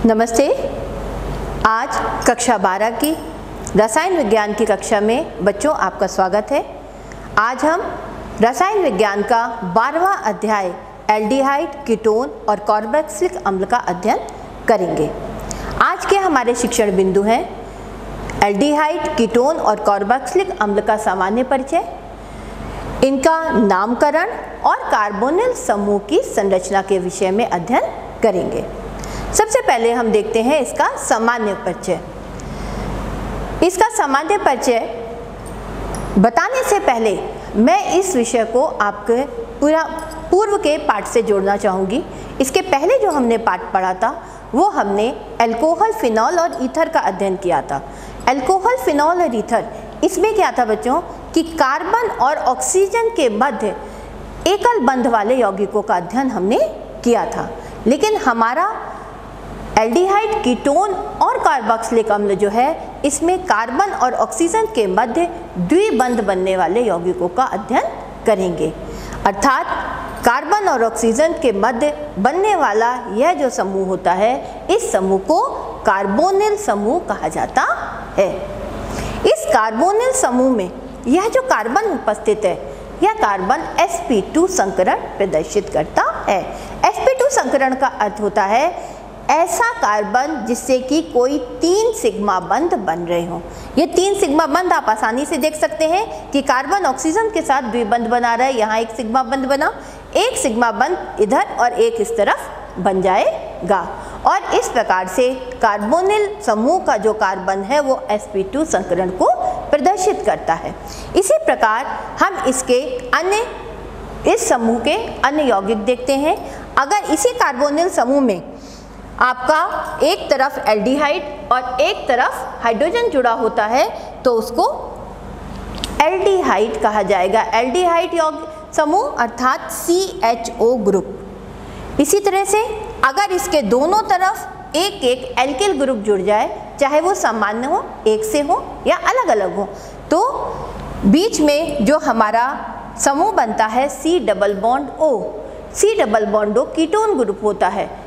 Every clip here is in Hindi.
नमस्ते। आज कक्षा 12 की रसायन विज्ञान की कक्षा में बच्चों आपका स्वागत है। आज हम रसायन विज्ञान का 12वां अध्याय एल्डिहाइड, कीटोन और कार्बोक्सिलिक अम्ल का अध्ययन करेंगे। आज के हमारे शिक्षण बिंदु हैं एल्डिहाइड, कीटोन और कार्बोक्सिलिक अम्ल का सामान्य परिचय, इनका नामकरण और कार्बोनिल समूह की संरचना के विषय में अध्ययन करेंगे। सबसे पहले हम देखते हैं इसका सामान्य परिचय। इसका सामान्य परिचय बताने से पहले मैं इस विषय को आपके पूर्व के पाठ से जोड़ना चाहूँगी। इसके पहले जो हमने पाठ पढ़ा था वो हमने अल्कोहल, फिनॉल और ईथर का अध्ययन किया था। अल्कोहल, फिनॉल और ईथर, इसमें क्या था बच्चों कि कार्बन और ऑक्सीजन के मध्य एकल बंध वाले यौगिकों का अध्ययन हमने किया था। लेकिन हमारा एल्डिहाइड, कीटोन और कार्बोक्सिलिक अम्ल जो है, इसमें कार्बन और ऑक्सीजन के मध्य द्विबंध बनने वाले यौगिकों का अध्ययन करेंगे। अर्थात कार्बन और ऑक्सीजन के मध्य बनने वाला यह जो समूह होता है, इस समूह को कार्बोनिल समूह कहा जाता है। इस कार्बोनिल समूह में यह जो कार्बन उपस्थित है, यह कार्बन sp2 संकरण प्रदर्शित करता है। sp2 संकरण का अर्थ होता है ऐसा कार्बन जिससे कि कोई 3 सिग्मा बंध बन रहे हो। ये 3 सिग्मा बंध आप आसानी से देख सकते हैं कि कार्बन ऑक्सीजन के साथ द्विबंध बना रहा है। यहाँ एक सिग्मा बंध बना, एक सिग्मा बंध इधर और एक इस तरफ बन जाएगा। और इस प्रकार से कार्बोनिल समूह का जो कार्बन है वो sp2 संकरण को प्रदर्शित करता है। इसी प्रकार हम इसके इस समूह के अन्य यौगिक देखते हैं। अगर इसी कार्बोनिल समूह में आपका एक तरफ एल्डिहाइड और एक तरफ हाइड्रोजन जुड़ा होता है तो उसको एल्डिहाइड कहा जाएगा। एल्डिहाइड यौगिक समूह अर्थात CHO ग्रुप। इसी तरह से अगर इसके दोनों तरफ एक एक एल्किल ग्रुप जुड़ जाए, चाहे वो सामान्य हो, एक से हो या अलग अलग हो, तो बीच में जो हमारा समूह बनता है C double bond O। C double bond O ketone group होता है।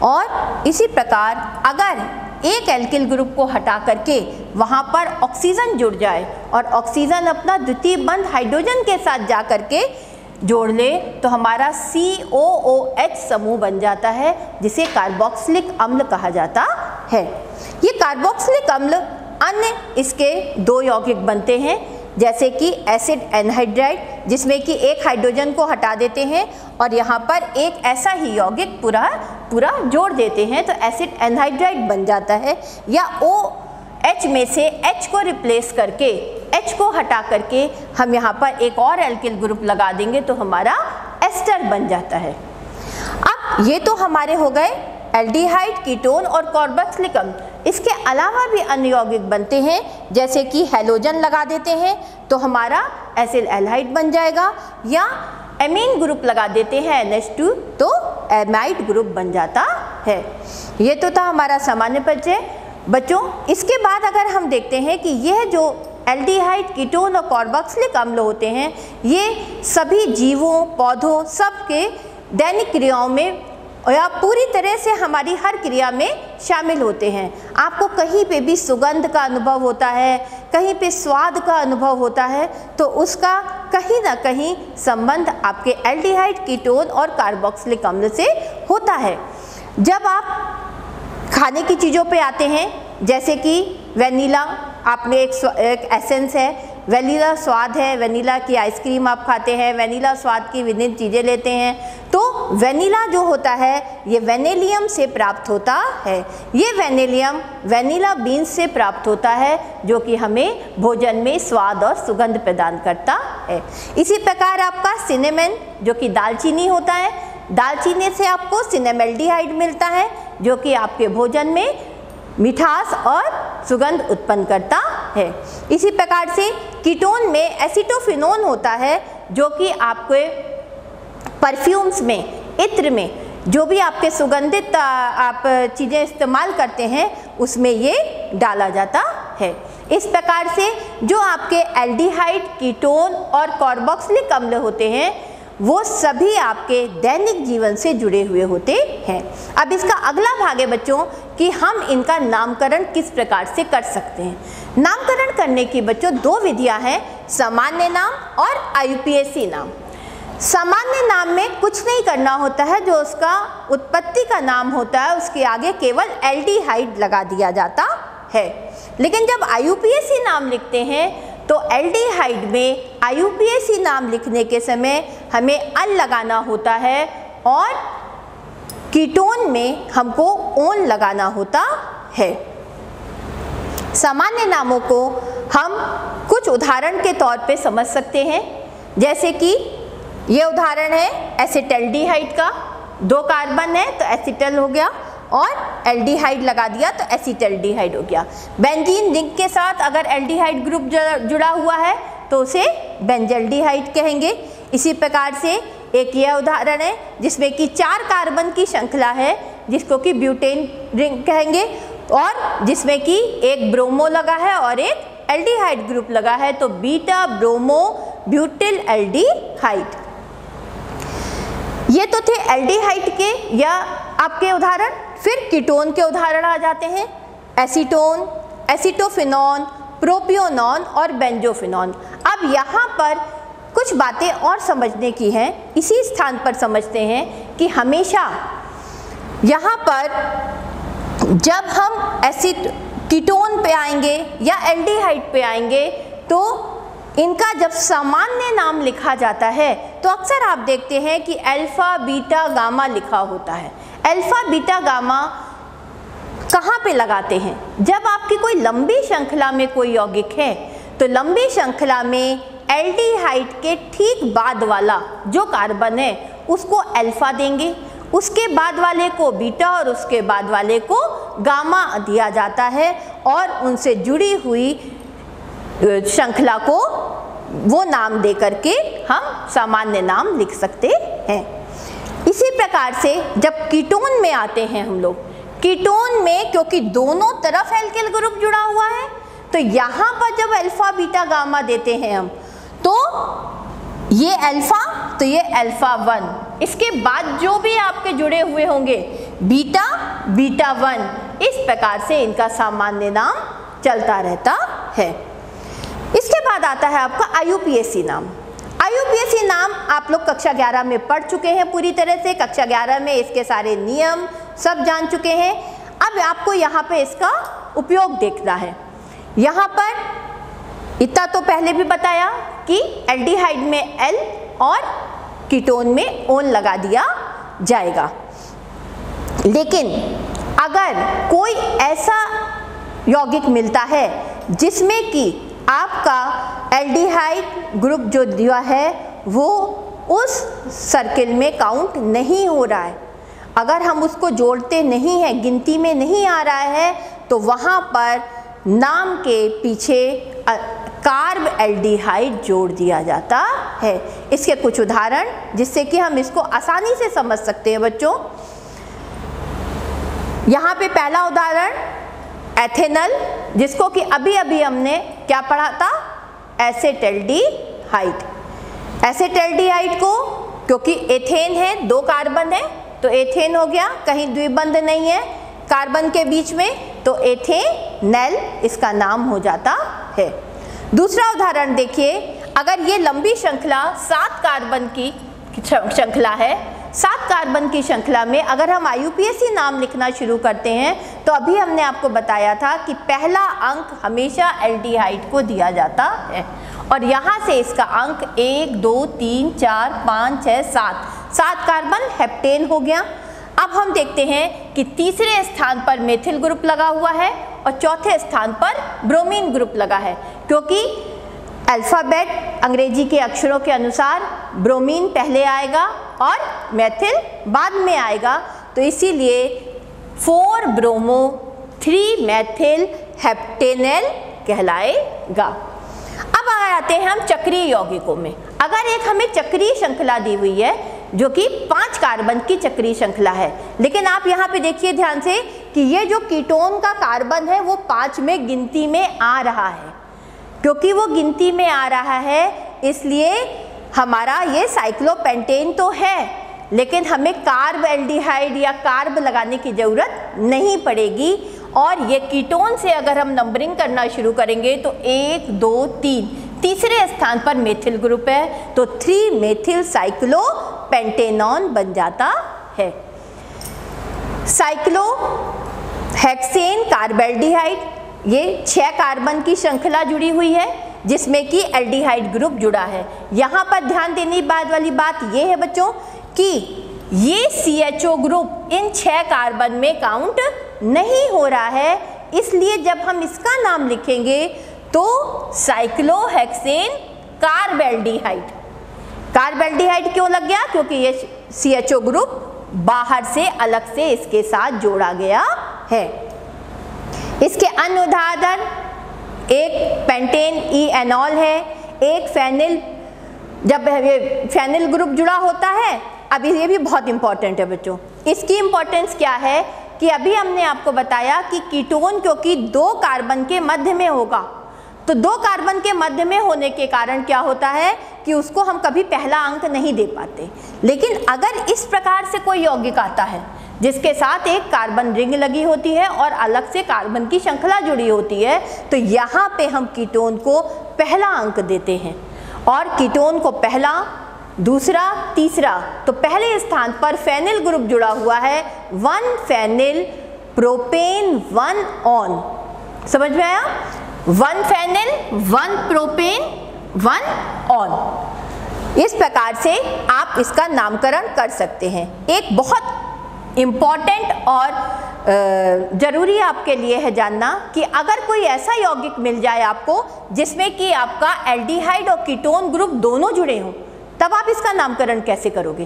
और इसी प्रकार अगर एक एल्किल ग्रुप को हटा करके वहाँ पर ऑक्सीजन जुड़ जाए और ऑक्सीजन अपना द्वितीय बंध हाइड्रोजन के साथ जा करके जोड़ ले तो हमारा COOH समूह बन जाता है, जिसे कार्बोक्सिलिक अम्ल कहा जाता है। ये कार्बोक्सिलिक अम्ल अन्य इसके 2 यौगिक बनते हैं, जैसे कि एसिड एनहाइड्राइड, जिसमें कि एक हाइड्रोजन को हटा देते हैं और यहाँ पर एक ऐसा ही यौगिक पूरा जोड़ देते हैं तो एसिड एनहाइड्राइड बन जाता है। या OH में से H को रिप्लेस करके, H को हटा करके हम यहाँ पर एक और एल्किल ग्रुप लगा देंगे तो हमारा एस्टर बन जाता है। अब ये तो हमारे हो गए एल्डिहाइड, कीटोन और कार्बोक्सिलिक अम्ल। इसके अलावा भी अन्य यौगिक बनते हैं, जैसे कि हैलोजन लगा देते हैं तो हमारा एसिल एल्हाइड बन जाएगा, या एमीन ग्रुप लगा देते हैं NH2 तो एमाइड ग्रुप बन जाता है। ये तो था हमारा सामान्य परिचय। बच्चों, इसके बाद अगर हम देखते हैं कि यह जो एल्डिहाइड, कीटोन और कार्बोक्सिलिक अम्ल होते हैं, ये सभी जीवों, पौधों, सबके दैनिक क्रियाओं में या पूरी तरह से हमारी हर क्रिया में शामिल होते हैं। आपको कहीं पे भी सुगंध का अनुभव होता है, कहीं पे स्वाद का अनुभव होता है, तो उसका कहीं ना कहीं संबंध आपके एल्डिहाइड, कीटोन और कार्बोक्सिलिक अम्ल से होता है। जब आप खाने की चीज़ों पे आते हैं, जैसे कि वेनिला, आपने एक एसेंस है, वेनिला स्वाद है, वेनिला की आइसक्रीम आप खाते हैं, वेनिला स्वाद की विभिन्न चीज़ें लेते हैं, तो वेनिला जो होता है ये वेनेलियम से प्राप्त होता है। ये वेनेलियम वेनिला बीन्स से प्राप्त होता है, जो कि हमें भोजन में स्वाद और सुगंध प्रदान करता है। इसी प्रकार आपका सिनेमन, जो कि दालचीनी होता है, दालचीनी से आपको सिनेमल्डिहाइड मिलता है, जो कि आपके भोजन में मिठास और सुगंध उत्पन्न करता है। इसी प्रकार से कीटोन में एसीटोफिनोन होता है, जो कि आपके परफ्यूम्स में, इत्र में, जो भी आपके सुगंधित आप चीज़ें इस्तेमाल करते हैं उसमें ये डाला जाता है। इस प्रकार से जो आपके एल्डिहाइड, कीटोन और कार्बोक्सिलिक अम्ल होते हैं वो सभी आपके दैनिक जीवन से जुड़े हुए होते हैं। अब इसका अगला भाग है बच्चों कि हम इनका नामकरण किस प्रकार से कर सकते हैं। नामकरण करने की बच्चों दो विधियां हैं, सामान्य नाम और IUPAC नाम। सामान्य नाम में कुछ नहीं करना होता है, जो उसका उत्पत्ति का नाम होता है उसके आगे केवल एल्डिहाइड लगा दिया जाता है। लेकिन जब IUPAC नाम लिखते हैं तो एल्डिहाइड में IUPAC नाम लिखने के समय हमें अल लगाना होता है और कीटोन में हमको ओन लगाना होता है। सामान्य नामों को हम कुछ उदाहरण के तौर पे समझ सकते हैं, जैसे कि ये उदाहरण है एसिटल्डिहाइड का, 2 कार्बन है तो एसिटल हो गया और एल्डिहाइड लगा दिया तो एसिटल्डिहाइड हो गया। बेंजीन रिंग के साथ अगर एल्डिहाइड ग्रुप जुड़ा हुआ है तो उसे बेंजल्डिहाइड कहेंगे। इसी प्रकार से एक यह उदाहरण है जिसमें कि 4 कार्बन की श्रृंखला है जिसको कि ब्यूटेन रिंग कहेंगे, और जिसमें कि एक ब्रोमो लगा है और एक एल्डिहाइड ग्रुप लगा है तो बीटा ब्रोमो ब्यूटिल एल्डिहाइड। ये तो थे एल्डिहाइड के या आपके उदाहरण। फिर कीटोन के उदाहरण आ जाते हैं, एसीटोन, एसिटोफिनॉन, प्रोपियोनॉन और बेंजोफिनॉन। अब यहाँ पर कुछ बातें और समझने की हैं, इसी स्थान पर समझते हैं कि हमेशा यहाँ पर जब हम कीटोन पे आएंगे या एल्डिहाइड पे आएंगे तो इनका जब सामान्य नाम लिखा जाता है तो अक्सर आप देखते हैं कि अल्फा बीटा गामा लिखा होता है। अल्फा बीटा गामा कहाँ पे लगाते हैं? जब आपकी कोई लंबी श्रृंखला में कोई यौगिक है तो लंबी श्रृंखला में एल्डिहाइड के ठीक बाद वाला जो कार्बन है उसको अल्फा देंगे, उसके बाद वाले को बीटा और उसके बाद वाले को गामा दिया जाता है और उनसे जुड़ी हुई श्रृंखला को वो नाम दे करके हम सामान्य नाम लिख सकते हैं। इसी प्रकार से जब कीटोन में आते हैं हम लोग, कीटोन में क्योंकि दोनों तरफ एल्किल ग्रुप जुड़ा हुआ है तो यहाँ पर जब अल्फा बीटा गामा देते हैं हम तो ये अल्फा तो ये अल्फा 1, इसके बाद जो भी आपके जुड़े हुए होंगे बीटा बीटा 1, इस प्रकार से इनका सामान्य नाम चलता रहता है। इसके बाद आता है आपका IUPAC नाम। IUPAC नाम आप लोग कक्षा 11 में पढ़ चुके हैं पूरी तरह से, कक्षा 11 में इसके सारे नियम सब जान चुके हैं। अब आपको यहाँ पे इसका उपयोग देखना है। यहाँ पर इतना तो पहले भी बताया कि एल्डिहाइड में L और कीटोन में ओन लगा दिया जाएगा, लेकिन अगर कोई ऐसा यौगिक मिलता है जिसमें कि आपका एल्डिहाइड ग्रुप जो दिया है वो उस सर्किल में काउंट नहीं हो रहा है, अगर हम उसको जोड़ते नहीं हैं, गिनती में नहीं आ रहा है, तो वहाँ पर नाम के पीछे कार्ब एल्डिहाइड जोड़ दिया जाता है। इसके कुछ उदाहरण जिससे कि हम इसको आसानी से समझ सकते हैं बच्चों। यहाँ पे पहला उदाहरण एथेनल, जिसको कि अभी अभी हमने क्या पढ़ा था, एसेटल्डिहाइड। एसेटल्डिहाइड को क्योंकि एथेन है, 2 कार्बन है तो एथेन हो गया, कहीं द्विबंध नहीं है कार्बन के बीच में तो एथेनल इसका नाम हो जाता है। दूसरा उदाहरण देखिए, अगर ये लंबी श्रृंखला 7 कार्बन की श्रृंखला है, 7 कार्बन की श्रृंखला में अगर हम IUPAC नाम लिखना शुरू करते हैं तो अभी हमने आपको बताया था कि पहला अंक हमेशा एल्डिहाइड को दिया जाता है और यहाँ से इसका अंक 1 2 3 4 5 6 7 कार्बन हेप्टेन हो गया। अब हम देखते हैं कि तीसरे स्थान पर मेथिल ग्रुप लगा हुआ है और चौथे स्थान पर ब्रोमीन ग्रुप लगा है, क्योंकि अल्फ़ाबेट अंग्रेजी के अक्षरों के अनुसार ब्रोमीन पहले आएगा और मेथिल बाद में आएगा, तो इसीलिए 4 ब्रोमो 3 मेथिल हेप्टेनल कहलाएगा। अब आते हैं हम चक्रीय यौगिकों में। अगर एक हमें चक्रीय श्रृंखला दी हुई है जो कि 5 कार्बन की चक्रीय श्रृंखला है, लेकिन आप यहाँ पे देखिए ध्यान से कि ये जो कीटोन का कार्बन है वो 5 में गिनती में आ रहा है। क्योंकि वो गिनती में आ रहा है इसलिए हमारा ये साइक्लोपेंटेन तो है, लेकिन हमें कार्ब एल्डिहाइड या कार्ब लगाने की ज़रूरत नहीं पड़ेगी। और ये कीटोन से अगर हम नंबरिंग करना शुरू करेंगे तो 1 2 3, तीसरे स्थान पर मेथिल ग्रुप है, तो 3 मेथिल साइक्लोपेंटेनॉन बन जाता है। साइक्लोहेक्सेन कार्बेल्डिहाइड, ये 6 कार्बन की श्रृंखला जुड़ी हुई है जिसमें कि एल्डिहाइड ग्रुप जुड़ा है। यहाँ पर ध्यान देने वाली बात ये है बच्चों कि ये CHO ग्रुप इन 6 कार्बन में काउंट नहीं हो रहा है, इसलिए जब हम इसका नाम लिखेंगे तो साइक्लोहेक्सेन कार्बेल्डिहाइड। कार्बेल्डिहाइड क्यों लग गया? क्योंकि ये CHO ग्रुप बाहर से अलग से इसके साथ जोड़ा गया है। इसके अन्य उदाहरण एक पेंटेन इथेनॉल है, एक फेनिल, जब ये फेनिल ग्रुप जुड़ा होता है। अब ये भी बहुत इंपॉर्टेंट है बच्चों। इसकी इंपॉर्टेंस क्या है कि अभी हमने आपको बताया कि कीटोन क्योंकि 2 कार्बन के मध्य में होगा, तो 2 कार्बन के मध्य में होने के कारण क्या होता है कि उसको हम कभी पहला अंक नहीं दे पाते। लेकिन अगर इस प्रकार से कोई यौगिक आता है जिसके साथ एक कार्बन रिंग लगी होती है और अलग से कार्बन की श्रृंखला जुड़ी होती है, तो यहाँ पे हम कीटोन को पहला अंक देते हैं। और कीटोन को पहला, दूसरा, तीसरा, तो पहले स्थान पर फेनिल ग्रुप जुड़ा हुआ है, 1 फेनिल प्रोपेन 1 ऑन। समझ में आया? 1 फेनिल 1 प्रोपेन 1 ऑन। इस प्रकार से आप इसका नामकरण कर सकते हैं। एक बहुत इम्पॉर्टेंट और ज़रूरी आपके लिए है जानना कि अगर कोई ऐसा यौगिक मिल जाए आपको जिसमें कि आपका एल्डिहाइड और कीटोन ग्रुप दोनों जुड़े हों, तब आप इसका नामकरण कैसे करोगे?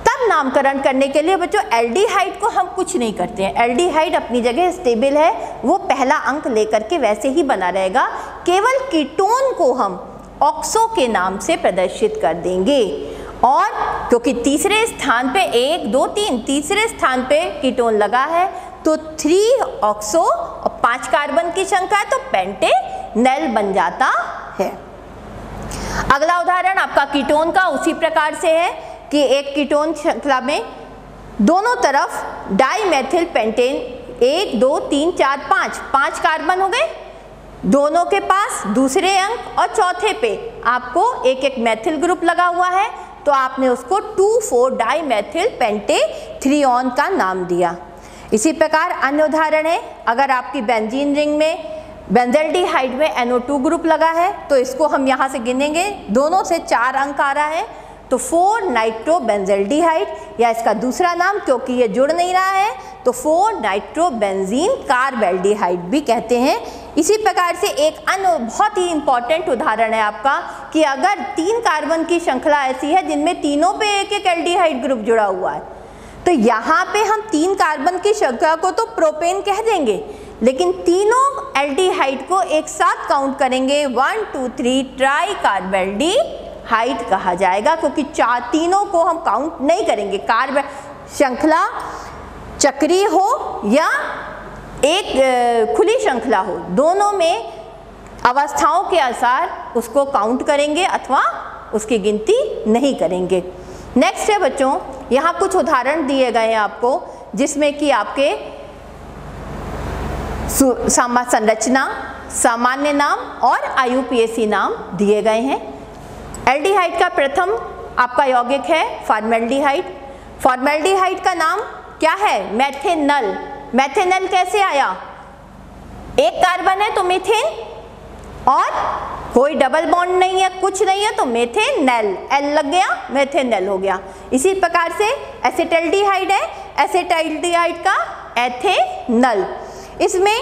तब नामकरण करने के लिए बच्चों एल्डिहाइड को हम कुछ नहीं करते हैं। एल्डिहाइड अपनी जगह स्टेबल है, वो पहला अंक लेकर के वैसे ही बना रहेगा। केवल कीटोन को हम ऑक्सो के नाम से प्रदर्शित कर देंगे। और क्योंकि तीसरे स्थान पे 1 2 3 तीसरे स्थान पे कीटोन लगा है, तो 3 ऑक्सो और 5 कार्बन की संख्या है, तो पेंटेनल बन जाता है। अगला उदाहरण आपका कीटोन का उसी प्रकार से है कि एक कीटोन श्रृंखला में दोनों तरफ डाइमेथिल पेंटेन 1 2 3 4 5 कार्बन हो गए, दोनों के पास दूसरे अंक और चौथे पे आपको एक एक मेथिल ग्रुप लगा हुआ है, तो आपने उसको 2,4 डाइमेथिल पेंटेथ्रियोन का नाम दिया। इसी प्रकार अन्य उदाहरण है, अगर आपकी बेंजीन रिंग में बेंजल्डिहाइड में NO2 ग्रुप लगा है, तो इसको हम यहाँ से गिनेंगे, दोनों से 4 अंक आ रहा है, तो 4 नाइट्रो बेंजल्डिहाइड, या इसका दूसरा नाम क्योंकि ये जुड़ नहीं रहा है तो 4 नाइट्रो बेंजीन कार्बेल्डिहाइड भी कहते हैं। इसी प्रकार से एक अन्य बहुत ही इंपॉर्टेंट उदाहरण है आपका कि अगर 3 कार्बन की श्रृंखला ऐसी है जिनमें तीनों पे एक एक एल्डिहाइड ग्रुप जुड़ा हुआ है, तो यहाँ पे हम 3 कार्बन की श्रृंखला को तो प्रोपेन कह देंगे, लेकिन तीनों एल्डिहाइड को एक साथ काउंट करेंगे, 1 2 3 ट्राई कार्बेल्डिहाइड कहा जाएगा, क्योंकि तीनों को हम काउंट नहीं करेंगे। कार्ब श्रृंखला चक्रीय हो या एक खुली श्रृंखला हो, दोनों में अवस्थाओं के अनुसार उसको काउंट करेंगे अथवा उसकी गिनती नहीं करेंगे। नेक्स्ट है बच्चों, यहाँ कुछ उदाहरण दिए गए हैं आपको जिसमें कि आपके संरचना, सामान्य नाम और IUPAC नाम दिए गए हैं। एल्डिहाइड का प्रथम आपका यौगिक है फॉर्मेल्डिहाइड। फॉर्मेल्डिहाइड का नाम क्या है? मेथेनल। मेथेनल कैसे आया? एक कार्बन है तो मीथेन, और कोई डबल बॉन्ड नहीं है, कुछ नहीं है, तो मेथेनल, एल लग गया, मेथेनल हो गया। इसी प्रकार से एसिटल्डिहाइड है, एसिटल्डिहाइड का एथेनल। इसमें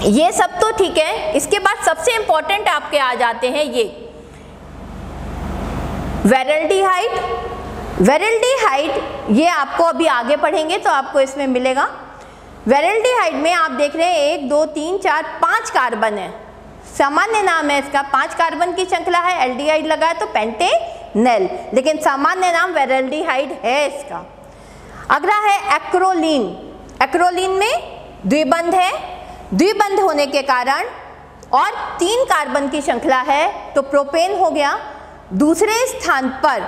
ये सब तो ठीक है, इसके बाद सबसे इंपॉर्टेंट आपके आ जाते हैं ये वेरल्डिहाइड। वेरल्डिहाइड ये आपको अभी आगे पढ़ेंगे तो आपको इसमें मिलेगा। वेरल्डिहाइड में आप देख रहे हैं 1 2 3 4 5 कार्बन है, सामान्य नाम है इसका, 5 कार्बन की श्रृंखला है, एल्डिहाइड लगा है तो पेंटेनल, लेकिन सामान्य नाम वेरल्डिहाइड है इसका। अगला है एक्रोलीन। एक्रोलीन में द्विबंध है, द्विबंध होने के कारण और 3 कार्बन की श्रृंखला है तो प्रोपेन हो गया। दूसरे स्थान पर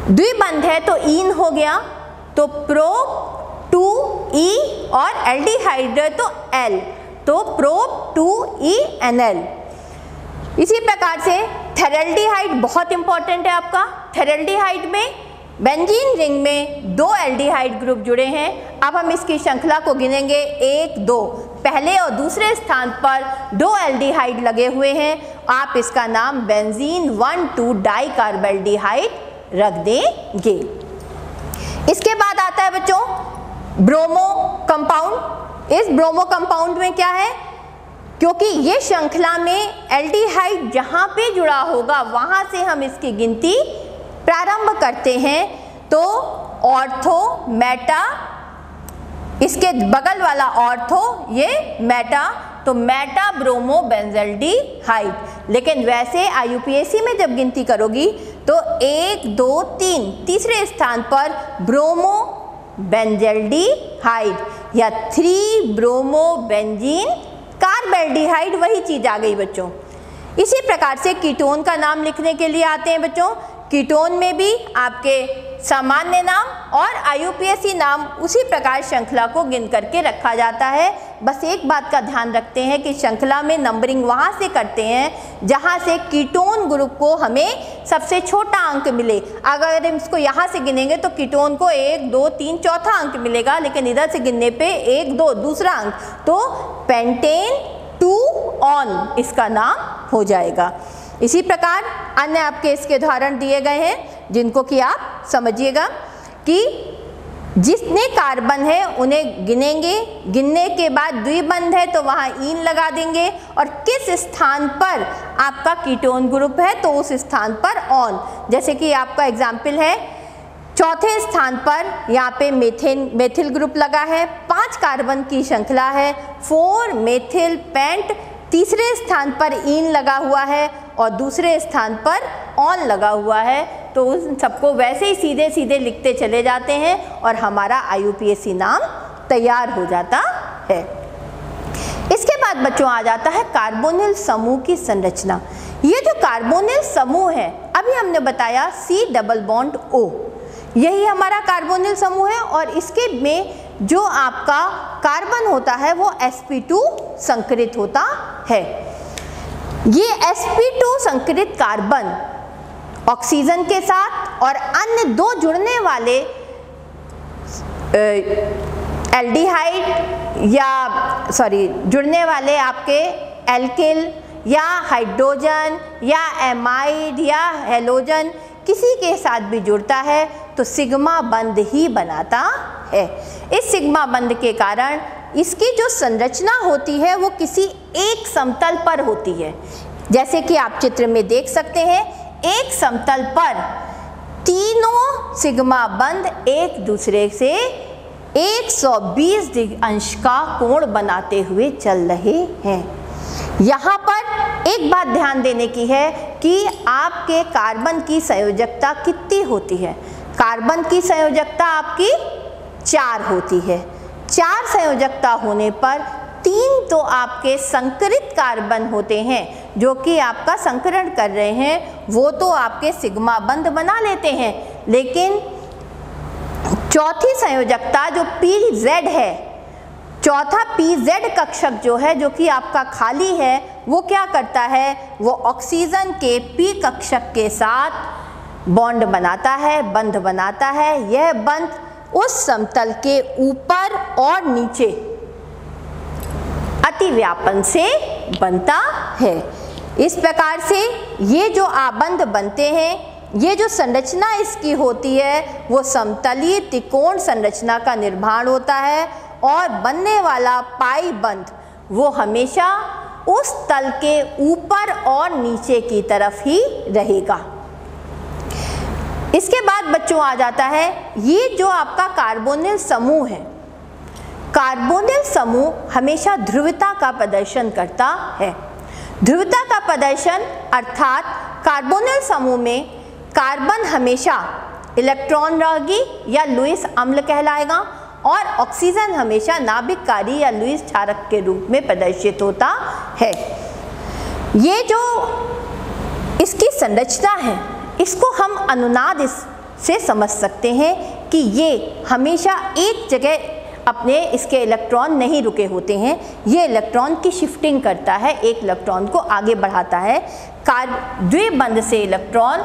द्विबंध है तो ईन हो गया, तो प्रोप 2E, और एल्डिहाइड है तो L, तो प्रोप 2ENL। इसी प्रकार से थेरल्डिहाइड बहुत इंपॉर्टेंट है आपका। थेरल्डिहाइड में बेंजीन रिंग में 2 एल्डिहाइड ग्रुप जुड़े हैं। अब हम इसकी श्रृंखला को गिनेंगे 1, 2, पहले और दूसरे स्थान पर 2 एल्डिहाइड लगे हुए हैं। आप इसका नाम बेंजीन 1,2 डाइकार्बल्डिहाइड रख देंगे। इसके बाद आता है बच्चों ब्रोमो कंपाउंड। इस ब्रोमो कंपाउंड में क्या है, क्योंकि ये श्रृंखला में एल्डिहाइड जहाँ पे जुड़ा होगा वहाँ से हम इसकी गिनती प्रारंभ करते हैं। तो ऑर्थो, मेटा, इसके बगल वाला ऑर्थो, ये मेटा, तो मेटा ब्रोमो बेंजल्डिहाइड। लेकिन वैसे IUPAC में जब गिनती करोगी तो 1, 2, 3 तीसरे स्थान पर ब्रोमो बेंजल्डिहाइड या 3 ब्रोमो बेंजीन कार्बल्डिहाइड, वही चीज आ गई बच्चों। इसी प्रकार से कीटोन का नाम लिखने के लिए आते हैं बच्चों। कीटोन में भी आपके सामान्य नाम और IUPAC नाम उसी प्रकार श्रृंखला को गिन करके रखा जाता है। बस एक बात का ध्यान रखते हैं कि श्रृंखला में नंबरिंग वहाँ से करते हैं जहाँ से कीटोन ग्रुप को हमें सबसे छोटा अंक मिले। अगर हम इसको यहाँ से गिनेंगे तो कीटोन को 1, 2, 3 चौथा अंक मिलेगा, लेकिन इधर से गिनने पे 1, 2 दूसरा अंक, तो पेंटेन 2 ऑन इसका नाम हो जाएगा। इसी प्रकार अन्य आपके इसके उदाहरण दिए गए हैं जिनको कि आप समझिएगा कि जितने कार्बन है उन्हें गिनेंगे, गिनने के बाद द्विबंध है तो वहाँ ईन लगा देंगे, और किस स्थान पर आपका कीटोन ग्रुप है तो उस स्थान पर ऑन। जैसे कि आपका एग्जाम्पल है, चौथे स्थान पर यहाँ पे मेथिल ग्रुप लगा है, 5 कार्बन की श्रृंखला है, 4 मेथिल पेंट, तीसरे स्थान पर ईन लगा हुआ है और दूसरे स्थान पर ऑन लगा हुआ है। तो उन सबको वैसे ही सीधे सीधे लिखते चले जाते हैं और हमारा IUPAC नाम तैयार हो जाता है। इसके बाद बच्चों आ जाता है कार्बोनिल समूह की संरचना। ये जो कार्बोनिल समूह है, अभी हमने बताया C डबल बॉन्ड O, यही हमारा कार्बोनिल समूह है, और इसके में जो आपका कार्बन होता है वो sp2 संकरित होता है। ये sp2 संकरित कार्बन ऑक्सीजन के साथ और अन्य 2 जुड़ने वाले एल्डिहाइड या जुड़ने वाले आपके एल्किल या हाइड्रोजन या एमाइड या हेलोजन किसी के साथ भी जुड़ता है तो सिग्मा बंध ही बनाता है। इस सिग्मा बंध के कारण इसकी जो संरचना होती है वो किसी एक समतल पर होती है। जैसे कि आप चित्र में देख सकते हैं, एक समतल पर तीनों सिग्मा बंध एक दूसरे से 120 अंश का कोण बनाते हुए चल रहे हैं। यहाँ पर एक बात ध्यान देने की है कि आपके कार्बन की संयोजकता कितनी होती है। कार्बन की संयोजकता आपकी 4 होती है। 4 संयोजकता होने पर 3 तो आपके संकरित कार्बन होते हैं जो कि आपका संकरण कर रहे हैं, वो तो आपके सिग्मा बंध बना लेते हैं, लेकिन चौथी संयोजकता जो PZ है, चौथा PZ कक्षक जो है, जो कि आपका खाली है, वो क्या करता है, वो ऑक्सीजन के P कक्षक के साथ बॉन्ड बनाता है, बंध बनाता है। यह बंध उस समतल के ऊपर और नीचे अतिव्यापन से बनता है। इस प्रकार से ये जो आबंध बनते हैं, ये जो संरचना इसकी होती है वो समतलीय त्रिकोण संरचना का निर्माण होता है, और बनने वाला पाई बंध वो हमेशा उस तल के ऊपर और नीचे की तरफ ही रहेगा। इसके बाद बच्चों आ जाता है ये जो आपका कार्बोनिल समूह है। कार्बोनिल समूह हमेशा ध्रुवता का प्रदर्शन करता है। ध्रुवता का प्रदर्शन अर्थात कार्बोनिल समूह में कार्बन हमेशा इलेक्ट्रॉन रागी या लुईस अम्ल कहलाएगा, और ऑक्सीजन हमेशा नाभिककारी या लुईस क्षारक के रूप में प्रदर्शित होता है। ये जो इसकी संरचना है, इसको हम अनुनाद से समझ सकते हैं कि ये हमेशा एक जगह अपने इसके इलेक्ट्रॉन नहीं रुके होते हैं, ये इलेक्ट्रॉन की शिफ्टिंग करता है, एक इलेक्ट्रॉन को आगे बढ़ाता है। द्विबंध से इलेक्ट्रॉन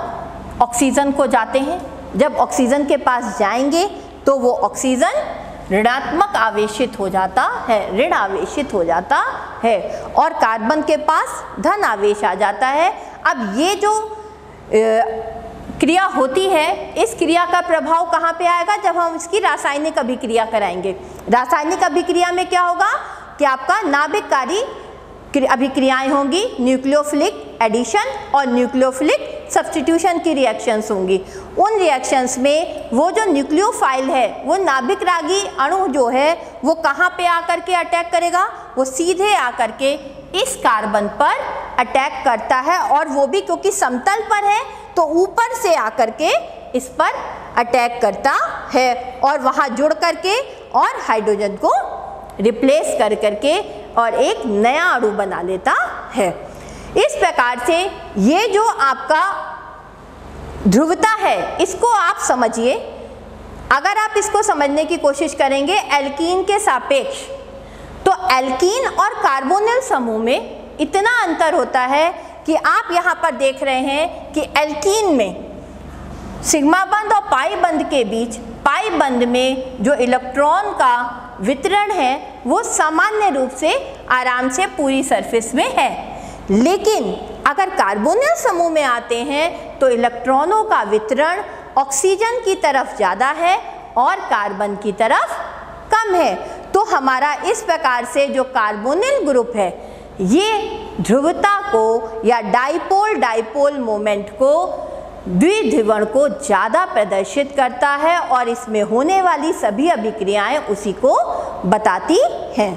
ऑक्सीजन को जाते हैं, जब ऑक्सीजन के पास जाएंगे तो वो ऑक्सीजन ऋणात्मक आवेशित हो जाता है, ऋण आवेशित हो जाता है, और कार्बन के पास धन आवेश आ जाता है। अब ये जो क्रिया होती है, इस क्रिया का प्रभाव कहाँ पे आएगा? जब हम इसकी रासायनिक अभिक्रिया कराएंगे। रासायनिक अभिक्रिया में क्या होगा कि आपका नाभिककारी अभिक्रियाएं होंगी, न्यूक्लियोफिलिक एडिशन और न्यूक्लियोफिलिक सब्स्टिट्यूशन की रिएक्शंस होंगी। उन रिएक्शंस में वो जो न्यूक्लियोफाइल है, वो नाभिकरागी अणु जो है वो कहाँ पे आकर के अटैक करेगा? वो सीधे आकर के इस कार्बन पर अटैक करता है, और वो भी क्योंकि समतल पर है तो ऊपर से आकर के इस पर अटैक करता है और वहाँ जुड़ करके और हाइड्रोजन को रिप्लेस कर करके और एक नया अणु बना लेता है। इस प्रकार से ये जो आपका ध्रुवता है, इसको आप समझिए। अगर आप इसको समझने की कोशिश करेंगे एल्कीन के सापेक्ष, तो एल्कीन और कार्बोनिल समूह में इतना अंतर होता है कि आप यहाँ पर देख रहे हैं कि एल्कीन में सिग्मा बंध और पाई बंध के बीच, पाई बंध में जो इलेक्ट्रॉन का वितरण है वो सामान्य रूप से आराम से पूरी सरफेस में है, लेकिन अगर कार्बोनिल समूह में आते हैं तो इलेक्ट्रॉनों का वितरण ऑक्सीजन की तरफ ज़्यादा है और कार्बन की तरफ कम है। तो हमारा इस प्रकार से जो कार्बोनिल ग्रुप है, ये ध्रुवता को या डाइपोल डाइपोल मोमेंट को, द्विध्रुवण को ज़्यादा प्रदर्शित करता है और इसमें होने वाली सभी अभिक्रियाएं उसी को बताती हैं।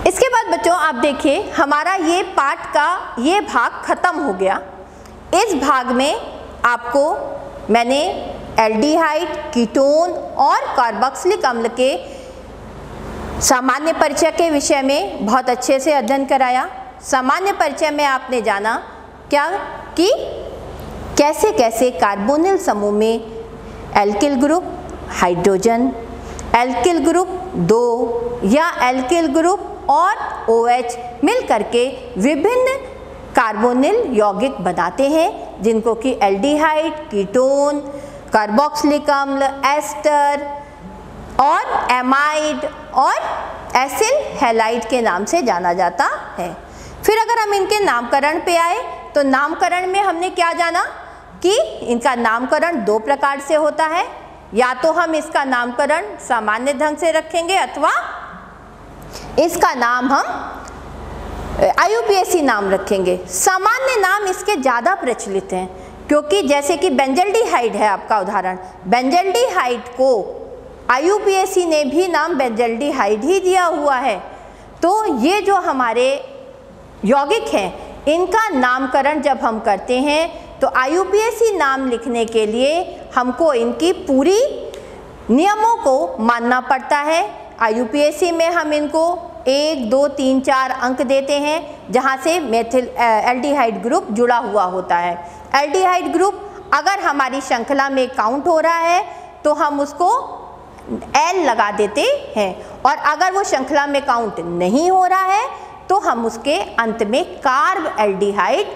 इसके बाद बच्चों आप देखिए, हमारा ये पाठ का ये भाग खत्म हो गया। इस भाग में आपको मैंने एल्डिहाइड, कीटोन और कार्बोक्सिलिक अम्ल के सामान्य परिचय के विषय में बहुत अच्छे से अध्ययन कराया। सामान्य परिचय में आपने जाना क्या कि कैसे कैसे कार्बोनिल समूह में alkyl group, hydrogen, alkyl group 2 या एल्किल ग्रुप और OH मिल करके विभिन्न कार्बोनिल यौगिक बनाते हैं, जिनको कि एल्डिहाइड, कीटोन, कार्बोक्सिलिक अम्ल, एस्टर और एमाइड और एसिल हैलाइड के नाम से जाना जाता है। फिर अगर हम इनके नामकरण पे आए तो नामकरण में हमने क्या जाना कि इनका नामकरण 2 प्रकार से होता है। या तो हम इसका नामकरण सामान्य ढंग से रखेंगे अथवा इसका नाम हम IUPAC नाम रखेंगे। सामान्य नाम इसके ज़्यादा प्रचलित हैं, क्योंकि जैसे कि बेंजल्डिहाइड है आपका उदाहरण, बेंजल्डिहाइड को IUPAC ने भी नाम बेंजल्डिहाइड ही दिया हुआ है। तो ये जो हमारे यौगिक हैं, इनका नामकरण जब हम करते हैं तो IUPAC नाम लिखने के लिए हमको इनकी पूरी नियमों को मानना पड़ता है। IUPAC में हम इनको 1, 2, 3, 4 अंक देते हैं, जहाँ से मेथिल एल्डिहाइड ग्रुप जुड़ा हुआ होता है। एल्डिहाइड ग्रुप अगर हमारी श्रृंखला में काउंट हो रहा है तो हम उसको L लगा देते हैं, और अगर वो श्रृंखला में काउंट नहीं हो रहा है तो हम उसके अंत में कार्ब एल्डिहाइड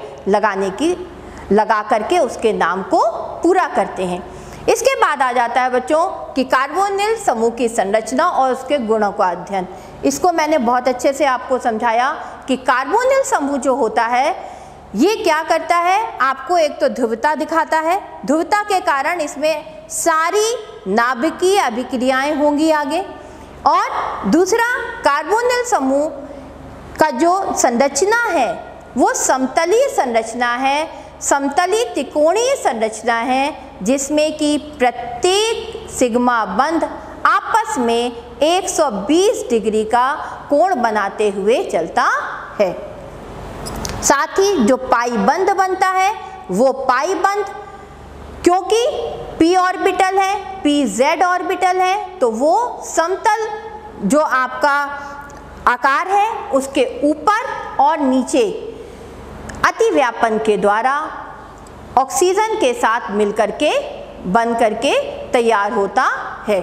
लगा करके उसके नाम को पूरा करते हैं। इसके बाद आ जाता है बच्चों कि कार्बोनिल समूह की संरचना और उसके गुणों का अध्ययन। इसको मैंने बहुत अच्छे से आपको समझाया कि कार्बोनिल समूह जो होता है ये क्या करता है, आपको एक तो ध्रुवता दिखाता है, ध्रुवता के कारण इसमें सारी नाभिकीय अभिक्रियाएं होंगी आगे, और दूसरा कार्बोनिल समूह का जो संरचना है वो समतलीय संरचना है, समतली त्रिकोणीय संरचना है, जिसमें कि प्रत्येक सिग्मा बंध आपस में 120 डिग्री का कोण बनाते हुए चलता है। साथ ही जो पाई बंध बनता है वो पाई बंध, क्योंकि p ऑर्बिटल है, pz ऑर्बिटल है, तो वो समतल जो आपका आकार है उसके ऊपर और नीचे अतिव्यापन के द्वारा ऑक्सीजन के साथ मिलकर के बन करके तैयार होता है।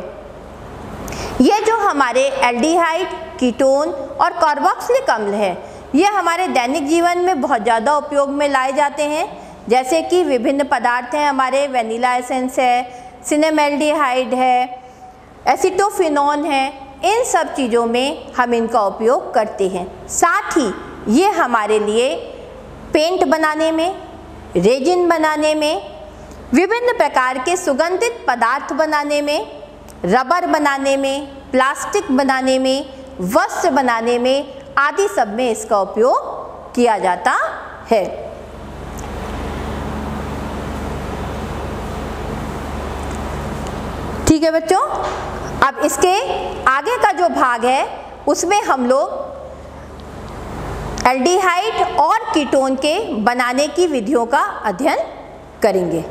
ये जो हमारे एल्डिहाइड, कीटोन और कार्बोक्सिलिक अम्ल है, ये हमारे दैनिक जीवन में बहुत ज़्यादा उपयोग में लाए जाते हैं। जैसे कि विभिन्न पदार्थ हैं हमारे, वेनिला एसेंस है, सिनेमैल्डिहाइड है, एसीटोफिनोन है, इन सब चीज़ों में हम इनका उपयोग करते हैं। साथ ही ये हमारे लिए पेंट बनाने में, रेजिन बनाने में, विभिन्न प्रकार के सुगंधित पदार्थ बनाने में, रबर बनाने में, प्लास्टिक बनाने में, वस्त्र बनाने में आदि सब में इसका उपयोग किया जाता है। ठीक है बच्चों, अब इसके आगे का जो भाग है उसमें हम लोग एल्डिहाइड और कीटोन के बनाने की विधियों का अध्ययन करेंगे।